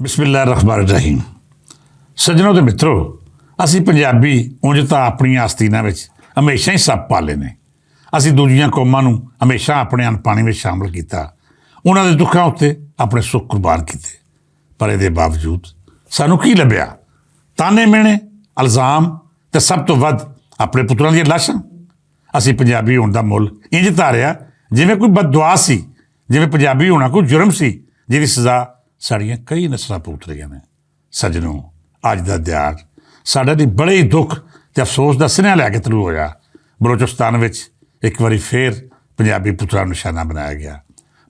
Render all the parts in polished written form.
ਬਿਸਮਿਲ੍ਲਾਹਿਰ ਰਹਿਮਾਨਿਰ ਰਹੀਮ। ਸੱਜਣੋ ਤੇ ਮਿੱਤਰੋ, ਅਸੀਂ ਪੰਜਾਬੀ ਉਂਝ ਤਾਂ ਆਪਣੀਆਂ ਆਸਤੀਨਾਂ ਵਿੱਚ ਹਮੇਸ਼ਾ ਹੀ ਸੱਪ ਪਾਲੇ ਨੇ। ਅਸੀਂ ਦੂਜੀਆਂ ਕੌਮਾਂ ਨੂੰ ਹਮੇਸ਼ਾ ਆਪਣੇ ਅੰਨ ਪਾਣੀ ਵਿੱਚ ਸ਼ਾਮਲ ਕੀਤਾ, ਉਹਨਾਂ ਦੇ ਦੁੱਖਾਂ ਉੱਤੇ ਆਪਣੇ ਸੁੱਖ ਕੁਰਬਾਨ ਕੀਤੇ। ਪਰ ਇਹਦੇ ਬਾਵਜੂਦ ਸਾਨੂੰ ਕੀ ਲੱਭਿਆ? ਤਾਨੇ ਮਿਹਣੇ, ਇਲਜ਼ਾਮ ਅਤੇ ਸਭ ਤੋਂ ਵੱਧ ਆਪਣੇ ਪੁੱਤਰਾਂ ਦੀਆਂ ਲਾਸ਼ਾਂ। ਅਸੀਂ ਪੰਜਾਬੀ ਹੋਣ ਦਾ ਮੁੱਲ ਇੰਝ ਧਾਰਿਆ ਜਿਵੇਂ ਕੋਈ ਬਦਦੁਆ ਸੀ, ਜਿਵੇਂ ਪੰਜਾਬੀ ਹੋਣਾ ਕੋਈ ਜੁਰਮ ਸੀ ਜਿਹਦੀ ਸਜ਼ਾ ਸਾਡੀਆਂ ਕਈ ਨਸਲਾਂ ਭੁਗਤ ਰਹੀਆਂ ਨੇ। ਸੱਜਣੋ, ਅੱਜ ਦਾ ਦਿਹਾੜ ਸਾਡੇ ਲਈ ਬੜੇ ਹੀ ਦੁੱਖ ਅਤੇ ਅਫਸੋਸ ਦਾ ਸੁਨੇਹਾ ਲੈ ਕੇ ਤਲੂ ਹੋਇਆ। ਬਲੋਚਿਸਤਾਨ ਵਿੱਚ ਇੱਕ ਵਾਰੀ ਫੇਰ ਪੰਜਾਬੀ ਪੁੱਤਰਾਂ ਨੂੰ ਨਿਸ਼ਾਨਾ ਬਣਾਇਆ ਗਿਆ।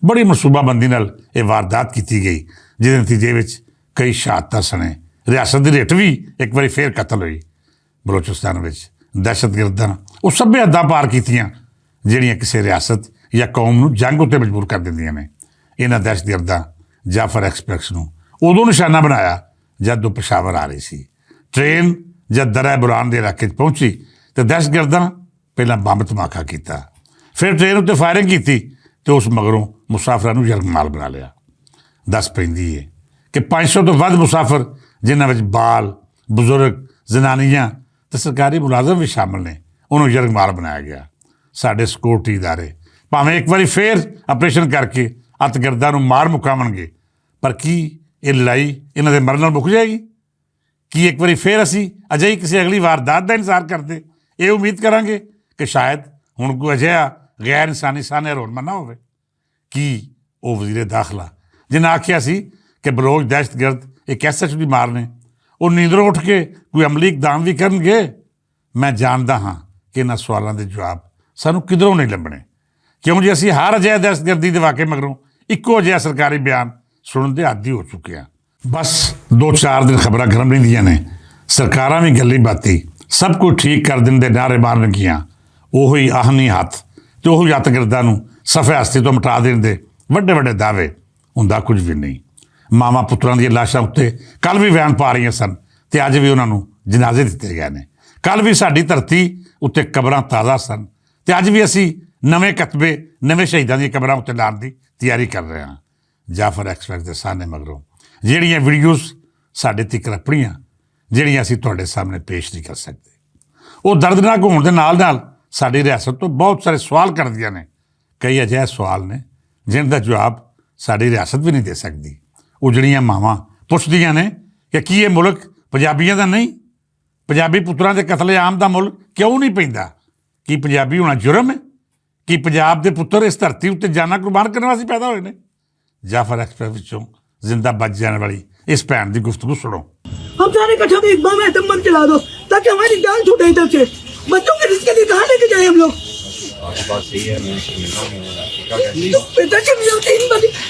ਬੜੀ ਮਨਸੂਬਾਬੰਦੀ ਨਾਲ ਇਹ ਵਾਰਦਾਤ ਕੀਤੀ ਗਈ, ਜਿਹਦੇ ਨਤੀਜੇ ਵਿੱਚ ਕਈ ਸ਼ਹਾਦਤਾਂ ਸਣੇ ਰਿਆਸਤ ਦੀ ਰਿੱਟ ਵੀ ਇੱਕ ਵਾਰੀ ਫੇਰ ਕਤਲ ਹੋਈ। ਬਲੋਚਿਸਤਾਨ ਵਿੱਚ ਦਹਿਸ਼ਤਗਰਦਾਂ ਉਹ ਸਭੇ ਹੱਦਾਂ ਪਾਰ ਕੀਤੀਆਂ ਜਿਹੜੀਆਂ ਕਿਸੇ ਰਿਆਸਤ ਜਾਂ ਕੌਮ ਨੂੰ ਜੰਗ ਉੱਤੇ ਮਜਬੂਰ ਕਰ ਦਿੰਦੀਆਂ ਨੇ। ਇਹਨਾਂ ਦਹਿਸ਼ਤਗਰਦਾਂ ਜਾਫਰ ਐਕਸਪ੍ਰੈਸ ਨੂੰ ਉਦੋਂ ਨਿਸ਼ਾਨਾ ਬਣਾਇਆ ਜਦ ਉਹ ਪਸ਼ਾਵਰ ਆ ਰਹੀ ਸੀ। ਟ੍ਰੇਨ ਜਦ ਦਰਾ ਬੁਲਾਨ ਦੇ ਇਲਾਕੇ 'ਚ ਪਹੁੰਚੀ ਤਾਂ ਦਹਿਸ਼ਤਗਰਦਾਂ ਪਹਿਲਾਂ ਬੰਬ ਧਮਾਕਾ ਕੀਤਾ, ਫਿਰ ਟ੍ਰੇਨ ਉੱਤੇ ਫਾਇਰਿੰਗ ਕੀਤੀ ਅਤੇ ਉਸ ਮਗਰੋਂ ਮੁਸਾਫਰਾਂ ਨੂੰ ਯਰਗਮਾਲ ਬਣਾ ਲਿਆ। ਦੱਸ ਪੈਂਦੀ ਹੈ ਕਿ 500 ਤੋਂ ਵੱਧ ਮੁਸਾਫਰ, ਜਿਨ੍ਹਾਂ ਵਿੱਚ ਬਾਲ, ਬਜ਼ੁਰਗ, ਜ਼ਨਾਨੀਆਂ ਅਤੇ ਸਰਕਾਰੀ ਮੁਲਾਜ਼ਮ ਵੀ ਸ਼ਾਮਲ ਨੇ, ਉਹਨੂੰ ਯਰਗਮਾਲ ਬਣਾਇਆ ਗਿਆ। ਸਾਡੇ ਸਿਕਿਉਰਟੀ ਇਦਾਰੇ ਭਾਵੇਂ ਇੱਕ ਵਾਰੀ ਫੇਰ ਆਪਰੇਸ਼ਨ ਕਰਕੇ ਅੱਤਗਰਦਾਂ ਨੂੰ ਮਾਰ ਮੁਕਾਵਣਗੇ, ਪਰ ਕੀ ਇਹ ਲੜਾਈ ਇਹਨਾਂ ਦੇ ਮਰਨ ਨਾਲ ਮੁੱਕ ਜਾਏਗੀ? ਕੀ ਇੱਕ ਵਾਰੀ ਫੇਰ ਅਸੀਂ ਅਜਿਹੀ ਕਿਸੇ ਅਗਲੀ ਵਾਰਦਾਤ ਦਾ ਇੰਤਜ਼ਾਰ ਕਰਦੇ ਇਹ ਉਮੀਦ ਕਰਾਂਗੇ ਕਿ ਸ਼ਾਇਦ ਹੁਣ ਕੋਈ ਅਜਿਹਾ ਗੈਰ ਇਨਸਾਨੀ ਸਾਹਮਣੇ ਰੋਲਮਾ ਨਾ ਹੋਵੇ? ਕੀ ਉਹ ਵਜ਼ੀਰ ਦਾਖਲਾ ਜਿਹਨੇ ਆਖਿਆ ਸੀ ਕਿ ਬਲੋਚ ਦਹਿਸ਼ਤਗਰਦ ਇੱਕ ਐਸਐਚ ਦੀ ਮਾਰ ਨੇ, ਉਹ ਨੀਂਦਰੋਂ ਉੱਠ ਕੇ ਕੋਈ ਅਮਲੀ ਇਕਦਾਮ ਵੀ ਕਰਨਗੇ? ਮੈਂ ਜਾਣਦਾ ਹਾਂ ਕਿ ਇਹਨਾਂ ਸਵਾਲਾਂ ਦੇ ਜਵਾਬ ਸਾਨੂੰ ਕਿਧਰੋਂ ਨਹੀਂ ਲੱਭਣੇ, ਕਿਉਂ ਜੀ ਅਸੀਂ ਹਰ ਅਜਿਹੇ ਦਹਿਸ਼ਤਗਰਦੀ ਦੇ ਵਾਕੇ ਮਗਰੋਂ ਇੱਕੋ ਜਿਹਾ ਸਰਕਾਰੀ ਬਿਆਨ ਸੁਣਨ ਦੇ ਆਦੀ ਹੋ ਚੁੱਕੇ ਹਾਂ। ਬਸ 2-4 ਦਿਨ ਖਬਰਾਂ ਗਰਮ ਰਹਿੰਦੀਆਂ ਨੇ, ਸਰਕਾਰਾਂ ਵੀ ਗੱਲੀ ਬਾਤੀ ਸਭ ਕੁਝ ਠੀਕ ਕਰ ਦਿੰਦੇ ਨਾਅਰੇ ਮਾਰਨਗੀਆਂ। ਉਹੀ ਆਹਨੀ ਹੱਥ ਅਤੇ ਉਹੀ ਅੱਤਗਰਦਾਂ ਨੂੰ ਸਫੇ ਹਸਤੀ ਤੋਂ ਮਿਟਾ ਦੇਣ ਦੇ ਵੱਡੇ ਵੱਡੇ ਦਾਅਵੇ। ਹੁੰਦਾ ਕੁਝ ਵੀ ਨਹੀਂ। ਮਾਵਾਂ ਪੁੱਤਰਾਂ ਦੀਆਂ ਲਾਸ਼ਾਂ ਉੱਤੇ ਕੱਲ੍ਹ ਵੀ ਬਿਆਨ ਪਾ ਰਹੀਆਂ ਸਨ ਅਤੇ ਅੱਜ ਵੀ ਉਹਨਾਂ ਨੂੰ ਜਨਾਜ਼ੇ ਦਿੱਤੇ ਗਏ ਨੇ। ਕੱਲ੍ਹ ਵੀ ਸਾਡੀ ਧਰਤੀ ਉੱਤੇ ਕਬਰਾਂ ਤਾਜ਼ਾ ਸਨ ਅਤੇ ਅੱਜ ਵੀ ਅਸੀਂ ਨਵੇਂ ਕਤਬੇ, ਨਵੇਂ ਸ਼ਹੀਦਾਂ ਦੀਆਂ ਕਬਰਾਂ ਉੱਤੇ ਲਾਉਣ ਦੀ ਤਿਆਰੀ ਕਰ ਰਹੇ ਹਾਂ। ਜਾਫਰ ਐਕਸਪ੍ਰੈਸ ਦੇ ਸਾਹਮਣੇ ਮਗਰੋਂ ਜਿਹੜੀਆਂ ਵੀਡੀਓਜ਼ ਸਾਡੇ ਤੱਕ ਆਪਣੀਆਂ, ਜਿਹੜੀਆਂ ਅਸੀਂ ਤੁਹਾਡੇ ਸਾਹਮਣੇ ਪੇਸ਼ ਨਹੀਂ ਕਰ ਸਕਦੇ, ਉਹ ਦਰਦਨਾਕ ਹੋਣ ਦੇ ਨਾਲ ਨਾਲ ਸਾਡੀ ਰਿਆਸਤ ਤੋਂ ਬਹੁਤ ਸਾਰੇ ਸਵਾਲ ਕਰਦੀਆਂ ਨੇ। ਕਈ ਅਜਿਹੇ ਸਵਾਲ ਨੇ ਜਿਨ੍ਹਾਂ ਦਾ ਜਵਾਬ ਸਾਡੀ ਰਿਆਸਤ ਵੀ ਨਹੀਂ ਦੇ ਸਕਦੀ। ਉਹ ਜਿਹੜੀਆਂ ਮਾਵਾਂ ਪੁੱਛਦੀਆਂ ਨੇ ਕਿ ਕੀ ਇਹ ਮੁਲਕ ਪੰਜਾਬੀਆਂ ਦਾ ਨਹੀਂ? ਪੰਜਾਬੀ ਪੁੱਤਰਾਂ ਦੇ ਕਤਲੇਆਮ ਦਾ ਮੁੱਲ ਕਿਉਂ ਨਹੀਂ ਪੈਂਦਾ? ਕੀ ਪੰਜਾਬੀ ਹੋਣਾ ਜੁਰਮ ਹੈ? ਕੀ ਪੰਜਾਬ ਦੇ ਪੁੱਤਰ ਇਸ ਧਰਤੀ ਉੱਤੇ ਜਾਨਾਂ ਕੁਰਬਾਨ ਕਰਨ ਵਾਸਤੇ ਪੈਦਾ ਹੋਏ ਨੇ? ਜਾਫਰ ਐਕਸਪ੍ਰੈਸ ਵਿੱਚੋਂ ਜ਼ਿੰਦਾ ਬਚ ਜਾਣ ਵਾਲੀ ਇਸ ਭੈਣ ਦੀ ਗੁਫ਼ਤਗੂ सुनो। हम सारे इकट्ठे होकर एक बम एटम बम चला दो ताकि हमारी जान छूटे इधर से। बच्चों के रिस्क के लिए कहाँ लेके जाए हम लोग? आपकी बात सही है, मैं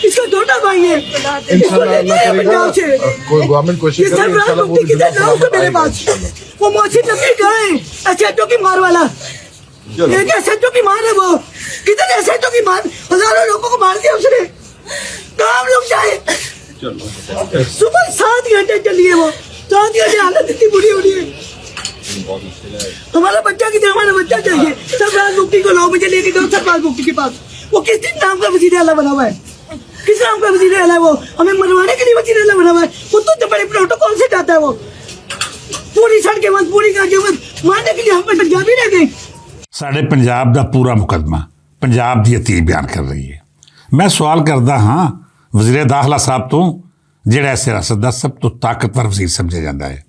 इसका छोटा भाई है, कोई गवर्नमेंट कोशिश करे इंशाल्लाह वो भी मेरे पास वो मोहसिन नबी गए एसएचओ की मार वाला, एक एसएचओ की मार है। वो कितने एसएचओ की मार, हजारों लोगों को मार दिया उसने। कहाँ हम लोग जाए? सुबह 7 घंटे चली है, वो 7 घंटे हालत इतनी बुरी हो रही है। हमारा बच्चा किधर? हमारा बच्चा चाहिए। सरफराज मुफ्ती को 9 बजे लेके जाओ सरफराज मुफ्ती के पास। वो किस नाम का वजीर आला बना हुआ है? किस नाम का वजीर आला है? वो हमें मरवाने के लिए वजीर आला बना हुआ है। वो तो बड़े प्रोटोकॉल से जाता है। वो पूरी सड़कें बंद, पूरी गाड़ियां बंद, मारने के लिए हम पंजाबी रह गए। ਸਾਡੇ ਪੰਜਾਬ ਦਾ ਪੂਰਾ ਮੁਕੱਦਮਾ ਪੰਜਾਬ ਦੀ ਅਤੀ ਬਿਆਨ ਕਰ ਰਹੀ ਹੈ। ਮੈਂ ਸਵਾਲ ਕਰਦਾ ਹਾਂ ਵਜ਼ੀਰ ਦਾਖਲਾ ਸਾਹਿਬ ਤੋਂ, ਜਿਹੜਾ ਇਸ ਰਿਆਸਤ ਦਾ ਸਭ ਤੋਂ ਤਾਕਤਵਰ ਵਜ਼ੀਰ ਸਮਝਿਆ ਜਾਂਦਾ ਹੈ,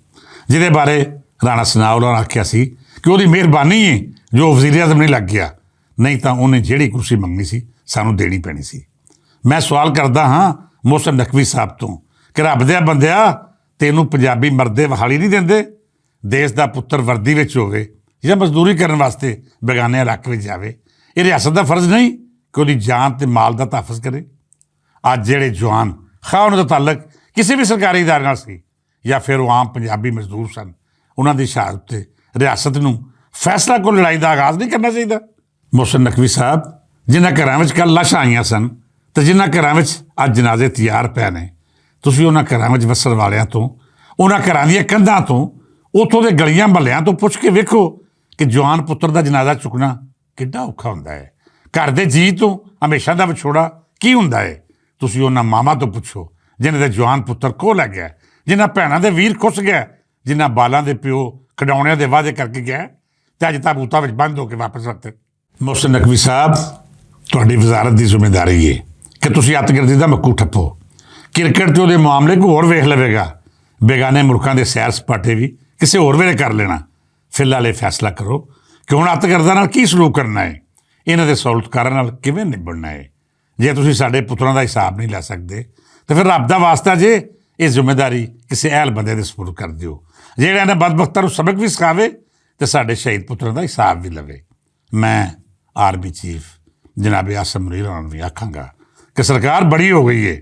ਜਿਹਦੇ ਬਾਰੇ ਰਾਣਾ ਸਨਾਉਲਾ ਨੇ ਆਖਿਆ ਸੀ ਕਿ ਉਹਦੀ ਮਿਹਰਬਾਨੀ ਹੈ ਜੋ ਵਜ਼ੀਰ ਆਜ਼ਮ ਨਹੀਂ ਲੱਗ ਗਿਆ, ਨਹੀਂ ਤਾਂ ਉਹਨੇ ਜਿਹੜੀ ਕੁਰਸੀ ਮੰਗਣੀ ਸੀ ਸਾਨੂੰ ਦੇਣੀ ਪੈਣੀ ਸੀ। ਮੈਂ ਸਵਾਲ ਕਰਦਾ ਹਾਂ ਮੋਹਸਿਨ ਨਕਵੀ ਸਾਹਿਬ ਤੋਂ ਕਿ ਰੱਬ ਦੇ ਬੰਦਿਆ, ਤੈਨੂੰ ਪੰਜਾਬੀ ਮਰਦੇ ਵਹਾਲੀ ਨਹੀਂ ਦਿੰਦੇ? ਦੇਸ਼ ਦਾ ਪੁੱਤਰ ਵਰਦੀ ਵਿੱਚ ਹੋਵੇ ਜਾਂ ਮਜ਼ਦੂਰੀ ਕਰਨ ਵਾਸਤੇ ਬੇਗਾਨੇ ਇਲਾਕੇ ਵਿੱਚ ਜਾਵੇ, ਇਹ ਰਿਆਸਤ ਦਾ ਫਰਜ਼ ਨਹੀਂ ਕਿ ਉਹਦੀ ਜਾਨ ਅਤੇ ਮਾਲ ਦਾ ਤਹਫ਼ੁਜ਼ ਕਰੇ? ਅੱਜ ਜਿਹੜੇ ਜਵਾਨ, ਖਾਹ ਉਹਨਾਂ ਦਾ ਤਾਲੁਕ ਕਿਸੇ ਵੀ ਸਰਕਾਰੀ ਇਦਾਰੇ ਨਾਲ ਸੀ ਜਾਂ ਫਿਰ ਉਹ ਆਮ ਪੰਜਾਬੀ ਮਜ਼ਦੂਰ ਸਨ, ਉਹਨਾਂ ਦੀ ਸ਼ਹਾਦਤ ਉੱਤੇ ਰਿਆਸਤ ਨੂੰ ਫੈਸਲਾ ਕੋਈ ਲੜਾਈ ਦਾ ਆਗਾਜ਼ ਨਹੀਂ ਕਰਨਾ ਚਾਹੀਦਾ? ਮੋਹਸਿਨ ਨਕਵੀ ਸਾਹਿਬ, ਜਿਨ੍ਹਾਂ ਘਰਾਂ ਵਿੱਚ ਕੱਲ੍ਹ ਲਾਸ਼ਾਂ ਆਈਆਂ ਸਨ ਅਤੇ ਜਿਨ੍ਹਾਂ ਘਰਾਂ ਵਿੱਚ ਅੱਜ ਜਨਾਜ਼ੇ ਤਿਆਰ ਪਏ ਨੇ, ਤੁਸੀਂ ਉਹਨਾਂ ਘਰਾਂ ਵਿੱਚ ਵਸਣ ਵਾਲਿਆਂ ਤੋਂ, ਉਹਨਾਂ ਘਰਾਂ ਦੀਆਂ ਕੰਧਾਂ ਤੋਂ, ਉੱਥੋਂ ਦੇ ਗਲੀਆਂ ਮਹੱਲਿਆਂ ਤੋਂ ਪੁੱਛ ਕੇ ਵੇਖੋ ਕਿ ਜਵਾਨ ਪੁੱਤਰ ਦਾ ਜਨਾਜ਼ਾ ਚੁੱਕਣਾ ਕਿੱਡਾ ਔਖਾ ਹੁੰਦਾ ਹੈ। ਘਰ ਦੇ ਜੀਅ ਤੋਂ ਹਮੇਸ਼ਾ ਦਾ ਵਿਛੋੜਾ ਕੀ ਹੁੰਦਾ ਹੈ? ਤੁਸੀਂ ਉਹਨਾਂ ਮਾਵਾਂ ਤੋਂ ਪੁੱਛੋ ਜਿਨ੍ਹਾਂ ਦੇ ਜਵਾਨ ਪੁੱਤਰ ਖੋਹ ਲੈ ਗਿਆ, ਜਿਨ੍ਹਾਂ ਭੈਣਾਂ ਦੇ ਵੀਰ ਖੁੱਸ ਗਿਆ, ਜਿਨ੍ਹਾਂ ਬਾਲਾਂ ਦੇ ਪਿਓ ਖਿਡੌਣਿਆਂ ਦੇ ਵਾਅਦੇ ਕਰਕੇ ਗਿਆ ਤੇ ਅੱਜ ਤਾਬੂਤਾਂ ਵਿੱਚ ਬੰਦ ਹੋ ਕੇ ਵਾਪਸ ਰੱਖਤੇ। ਮੁਹਸਿਨ ਨਕਵੀ ਸਾਹਿਬ, ਤੁਹਾਡੀ ਵਜ਼ਾਰਤ ਦੀ ਜ਼ਿੰਮੇਵਾਰੀ ਹੈ ਕਿ ਤੁਸੀਂ ਅੱਤਗਰਦੀ ਦਾ ਮੱਕੂ ਠੱਪੋ। ਕ੍ਰਿਕਟ 'ਚ ਉਹਦੇ ਮਾਮਲੇ ਕੋਈ ਹੋਰ ਵੇਖ ਲਵੇਗਾ, ਬੇਗਾਨੇ ਮੁਲਕਾਂ ਦੇ ਸੈਰ ਸਪਾਟੇ ਵੀ ਕਿਸੇ ਹੋਰ ਵੇਲੇ ਕਰ ਲੈਣਾ। ਫਿਲਹਾਲ ਇਹ ਫੈਸਲਾ ਕਰੋ ਕਿ ਹੁਣ ਅੱਤਗਰਦਾਂ ਨਾਲ ਕੀ ਸਲੂਕ ਕਰਨਾ ਹੈ, ਇਹਨਾਂ ਦੇ ਸਹੂਲਤਕਾਰਾਂ ਨਾਲ ਕਿਵੇਂ ਨਿਭਣਾ ਹੈ। ਜੇ ਤੁਸੀਂ ਸਾਡੇ ਪੁੱਤਰਾਂ ਦਾ ਹਿਸਾਬ ਨਹੀਂ ਲੈ ਸਕਦੇ ਤਾਂ ਫਿਰ ਰੱਬ ਦਾ ਵਾਸਤਾ ਜੇ ਇਹ ਜ਼ਿੰਮੇਵਾਰੀ ਕਿਸੇ ਅਹਿਲ ਬੰਦੇ ਦੇ ਸਪੁਰਦ ਕਰ ਦਿਓ, ਜਿਹੜਾ ਇਹਨਾਂ ਬਦਬਖਤਾਂ ਨੂੰ ਸਬਕ ਵੀ ਸਿਖਾਵੇ ਤੇ ਸਾਡੇ ਸ਼ਹੀਦ ਪੁੱਤਰਾਂ ਦਾ ਹਿਸਾਬ ਵੀ ਲਵੇ। ਮੈਂ ਆਰਮੀ ਚੀਫ ਜਨਾਬ ਆਸਮ ਮੁਨੀਰ ਹੋਰਾਂ ਨੂੰ ਵੀ ਆਖਾਂਗਾ ਕਿ ਸਰਕਾਰ ਬੜੀ ਹੋ ਗਈ ਹੈ,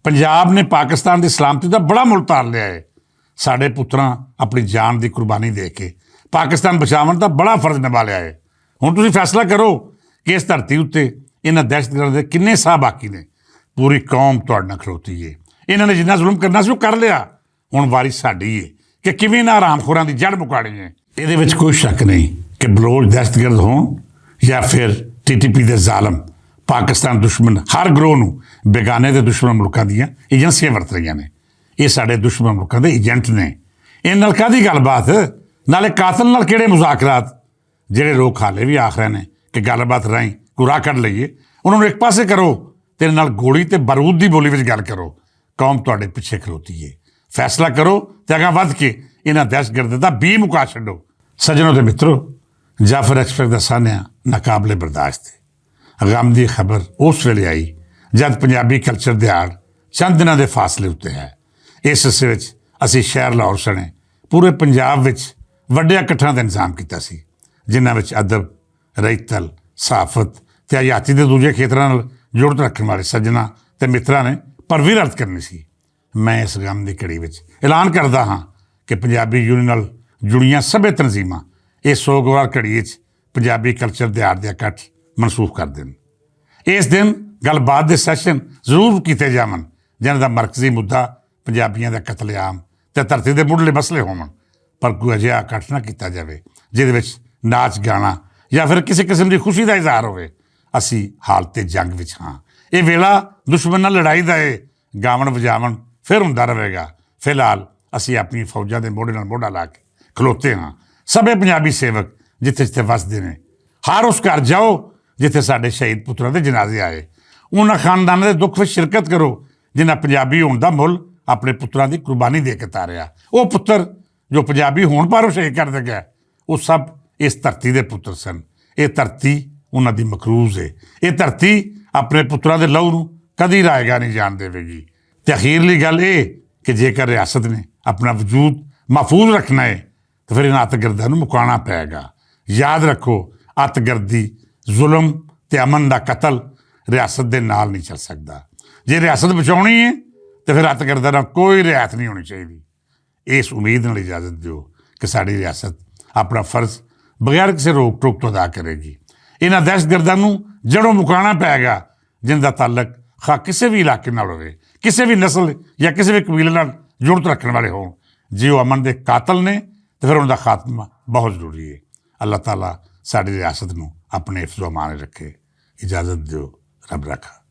ਪੰਜਾਬ ਨੇ ਪਾਕਿਸਤਾਨ ਦੀ ਸਲਾਮਤੀ ਦਾ ਬੜਾ ਮੁੱਲ ਤਾਰ ਲਿਆ ਹੈ। ਸਾਡੇ ਪੁੱਤਰਾਂ ਆਪਣੀ ਜਾਨ ਦੀ ਕੁਰਬਾਨੀ ਦੇ ਕੇ ਪਾਕਿਸਤਾਨ ਬਚਾਉਣ ਦਾ ਬੜਾ ਫਰਜ਼ ਨਿਭਾ ਲਿਆ ਹੈ। ਹੁਣ ਤੁਸੀਂ ਫੈਸਲਾ ਕਰੋ ਕਿ ਇਸ ਧਰਤੀ ਉੱਤੇ ਇਹਨਾਂ ਦਹਿਸ਼ਤਗਰਦਾਂ ਦੇ ਕਿੰਨੇ ਸਾਹ ਬਾਕੀ ਨੇ। ਪੂਰੀ ਕੌਮ ਤੁਹਾਡੇ ਨਾਲ ਖਲੋਤੀ ਹੈ। ਇਹਨਾਂ ਨੇ ਜਿੰਨਾ ਜ਼ੁਲਮ ਕਰਨਾ ਸੀ ਉਹ ਕਰ ਲਿਆ, ਹੁਣ ਵਾਰੀ ਸਾਡੀ ਹੈ ਕਿ ਕਿਵੇਂ ਇਹਨਾਂ ਹਰਾਮਖੋਰਾਂ ਦੀ ਜੜ ਮੁਕਾਣੀ ਹੈ। ਇਹਦੇ ਵਿੱਚ ਕੋਈ ਸ਼ੱਕ ਨਹੀਂ ਕਿ ਬਲੋਚ ਦਹਿਸ਼ਤਗਰਦ ਹੋਣ ਜਾਂ ਫਿਰ TTP ਦੇ ਜ਼ਾਲਮ ਪਾਕਿਸਤਾਨ ਦੁਸ਼ਮਣ ਹਰ ਗਰੋਹ ਨੂੰ ਬੇਗਾਨੇ ਦੇ ਦੁਸ਼ਮਣ ਮੁਲਕਾਂ ਦੀਆਂ ਏਜੰਸੀਆਂ ਵਰਤ ਰਹੀਆਂ ਨੇ। ਇਹ ਸਾਡੇ ਦੁਸ਼ਮਣ ਮੁਲਕਾਂ ਦੇ ਏਜੰਟ ਨੇ। ਇਹ ਨਾਲ ਕਾਹਦੀ ਗੱਲਬਾਤ, ਨਾਲੇ ਕਾਤਲ ਨਾਲ ਕਿਹੜੇ ਮੁਜ਼ਾਕਰਾਤ। ਜਿਹੜੇ ਲੋਕ ਹਾਲੇ ਵੀ ਆਖ ਰਹੇ ਨੇ ਕਿ ਗੱਲਬਾਤ ਰਾਹੀਂ ਕੁਰਾ ਕੱਢ ਲਈਏ, ਉਹਨਾਂ ਨੂੰ ਇੱਕ ਪਾਸੇ ਕਰੋ ਤੇ ਨਾਲ ਗੋਲੀ ਤੇ ਬਾਰੂਦ ਦੀ ਬੋਲੀ ਵਿੱਚ ਗੱਲ ਕਰੋ। ਕੌਮ ਤੁਹਾਡੇ ਪਿੱਛੇ ਖਲੋਤੀ ਹੈ। ਫੈਸਲਾ ਕਰੋ ਤੇ ਅਗਾਂਹ ਵੱਧ ਕੇ ਇਹਨਾਂ ਦਹਿਸ਼ਤਗਰਦ ਦਾ ਬੀ ਮੁਕਾ ਛੱਡੋ। ਸੱਜਣੋ ਤੇ ਮਿੱਤਰੋ, ਜਾਫਰ ਐਕਸਪ੍ਰੈਸ ਦਾ ਸਾਨਿਆ ਨਾਕਾਬਲੇ ਬਰਦਾਸ਼ਤ ਹੈ। ਗਮ ਦੀ ਖਬਰ ਉਸ ਵੇਲੇ ਆਈ ਜਦ ਪੰਜਾਬੀ ਕਲਚਰ ਦਿਹਾੜ ਚੰਦ ਦਿਨਾਂ ਦੇ ਫਾਸਲੇ ਉੱਤੇ ਹੈ। ਇਸ ਹਿੱਸੇ ਵਿੱਚ ਅਸੀਂ ਸ਼ਹਿਰ ਲਾਹੌਰ ਸਣੇ ਪੂਰੇ ਪੰਜਾਬ ਵਿੱਚ ਵੱਡੇ ਇਕੱਠਾਂ ਦਾ ਇੰਤਜ਼ਾਮ ਕੀਤਾ ਸੀ, ਜਿਨ੍ਹਾਂ ਵਿੱਚ ਅਦਬ, ਰਹਿਤਲ, ਸਾਫਤ ਤੇ ਹਯਾਤੀ ਦੇ ਦੂਜੇ ਖੇਤਰਾਂ ਨਾਲ ਜੁੜਤ ਰੱਖਣ ਵਾਲੇ ਸੱਜਣਾ ਤੇ ਮਿੱਤਰਾਂ ਨੇ ਭਰਵੀਰ ਅਰਥ ਕਰਨੀ ਸੀ। ਮੈਂ ਇਸ ਗਮ ਦੀ ਘੜੀ ਵਿੱਚ ਐਲਾਨ ਕਰਦਾ ਹਾਂ ਕਿ ਪੰਜਾਬੀ ਯੂਨੀਅਨ ਨਾਲ ਜੁੜੀਆਂ ਸਭੇ ਤਨਜ਼ੀਮਾਂ ਇਸ ਸੋਗਵਾਰ ਘੜੀ ਵਿੱਚ ਪੰਜਾਬੀ ਕਲਚਰ ਦਿਹਾੜ ਦੇ ਇਕੱਠ ਮਨਸੂਖ ਕਰ ਦੇਣ। ਇਸ ਦਿਨ ਗੱਲਬਾਤ ਦੇ ਸੈਸ਼ਨ ਜ਼ਰੂਰ ਕੀਤੇ ਜਾਵਣ, ਜਿਨ੍ਹਾਂ ਦਾ ਮਰਕਜ਼ੀ ਮੁੱਦਾ ਪੰਜਾਬੀਆਂ ਦਾ ਕਤਲੇਆਮ ਤੇ ਧਰਤੀ ਦੇ ਮੁੱਢਲੇ ਮਸਲੇ ਹੋਵਣ, ਪਰ ਕੋਈ ਅਜਿਹਾ ਇਕੱਠ ਨਾ ਕੀਤਾ ਜਾਵੇ ਜਿਹਦੇ ਵਿੱਚ ਨਾਚ ਗਾਣਾ ਜਾਂ ਫਿਰ ਕਿਸੇ ਕਿਸਮ ਦੀ ਖੁਸ਼ੀ ਦਾ ਇਜ਼ਹਾਰ ਹੋਵੇ। ਅਸੀਂ ਹਾਲਤ ਜੰਗ ਵਿੱਚ ਹਾਂ। ਇਹ ਵੇਲਾ ਦੁਸ਼ਮਣ ਨਾਲ ਲੜਾਈ ਦਾ ਹੈ। ਗਾਵਣ ਵਜਾਵਣ ਫਿਰ ਹੁੰਦਾ ਰਹੇਗਾ। ਫਿਲਹਾਲ ਅਸੀਂ ਆਪਣੀ ਫੌਜਾਂ ਦੇ ਮੋਢੇ ਨਾਲ ਮੋਢਾ ਲਾ ਕੇ ਖਲੋਤੇ ਹਾਂ। ਸਭੇ ਪੰਜਾਬੀ ਸੇਵਕ ਜਿੱਥੇ ਜਿੱਥੇ ਵਸਦੇ ਨੇ, ਹਰ ਉਸ ਘਰ ਜਾਓ ਜਿੱਥੇ ਸਾਡੇ ਸ਼ਹੀਦ ਪੁੱਤਰਾਂ ਦੇ ਜਨਾਜ਼ੇ ਆਏ। ਉਹਨਾਂ ਖਾਨਦਾਨਾਂ ਦੇ ਦੁੱਖ ਵਿੱਚ ਸ਼ਿਰਕਤ ਕਰੋ ਜਿਨ੍ਹਾਂ ਪੰਜਾਬੀ ਹੋਣ ਦਾ ਮੁੱਲ ਆਪਣੇ ਪੁੱਤਰਾਂ ਦੀ ਕੁਰਬਾਨੀ ਦੇ ਕੇ ਤਾਰਿਆ। ਉਹ ਪੁੱਤਰ ਜੋ ਪੰਜਾਬੀ ਹੋਣ ਪਰ ਉਹ ਸ਼ਹੀਦ ਕਰ ਦਿੱਤੇ, ਉਹ ਸਭ ਇਸ ਧਰਤੀ ਦੇ ਪੁੱਤਰ ਸਨ। ਇਹ ਧਰਤੀ ਉਹਨਾਂ ਦੀ ਮਕਰੂਜ਼ ਹੈ। ਇਹ ਧਰਤੀ ਆਪਣੇ ਪੁੱਤਰਾਂ ਦੇ ਲਹੂ ਨੂੰ ਕਦੀ ਰਾਏਗਾ ਨਹੀਂ ਜਾਣ ਦੇਵੇਗੀ। ਤੇ ਅਖੀਰਲੀ ਗੱਲ ਇਹ ਕਿ ਜੇਕਰ ਰਿਆਸਤ ਨੇ ਆਪਣਾ ਵਜੂਦ ਮਹਿਫੂਜ਼ ਰੱਖਣਾ ਹੈ ਤਾਂ ਫਿਰ ਇਹਨਾਂ ਅੱਤਗਰਦਾਂ ਨੂੰ ਮੁਕਾਉਣਾ ਪਏਗਾ। ਯਾਦ ਰੱਖੋ, ਅੱਤਗਰਦੀ, ਜ਼ੁਲਮ ਤੇ ਅਮਨ ਦਾ ਕਤਲ ਰਿਆਸਤ ਦੇ ਨਾਲ ਨਹੀਂ ਚੱਲ ਸਕਦਾ। ਜੇ ਰਿਆਸਤ ਬਚਾਉਣੀ ਹੈ ਤਾਂ ਫਿਰ ਅੱਤਗਰਦਾਂ ਨਾਲ ਕੋਈ ਰਿਆਇਤ ਨਹੀਂ ਹੋਣੀ ਚਾਹੀਦੀ। ਇਸ ਉਮੀਦ ਨਾਲ ਇਜਾਜ਼ਤ ਦਿਓ ਕਿ ਸਾਡੀ ਰਿਆਸਤ ਆਪਣਾ ਫਰਜ਼ ਬਗੈਰ ਕਿਸੇ ਰੋਕ ਟੋਕ ਤੋਂ ਅਦਾ ਕਰੇਗੀ। ਇਹਨਾਂ ਦਹਿਸ਼ਤਗਰਦਾਂ ਨੂੰ ਜੜੋਂ ਮੁਕਾਉਣਾ ਪਏਗਾ, ਜਿਨ੍ਹਾਂ ਦਾ ਤਾਲਕ ਖਾ ਕਿਸੇ ਵੀ ਇਲਾਕੇ ਨਾਲ ਹੋਵੇ, ਕਿਸੇ ਵੀ ਨਸਲ ਜਾਂ ਕਿਸੇ ਵੀ ਕਬੀਲੇ ਨਾਲ ਜੁੜਤ ਰੱਖਣ ਵਾਲੇ ਹੋਣ। ਜੇ ਉਹ ਅਮਨ ਦੇ ਕਾਤਲ ਨੇ ਤਾਂ ਫਿਰ ਉਹਨਾਂ ਦਾ ਖਾਤਮਾ ਬਹੁਤ ਜ਼ਰੂਰੀ ਹੈ। ਅੱਲਾਹ ਤਾਲਾ ਸਾਡੀ ਰਿਆਸਤ ਨੂੰ ਆਪਣੇ ਹਿਫਜ਼ੋ ਅਮਾਨ ਰੱਖੇ। ਇਜਾਜ਼ਤ ਦਿਓ, ਰੱਬ ਰੱਖਾ।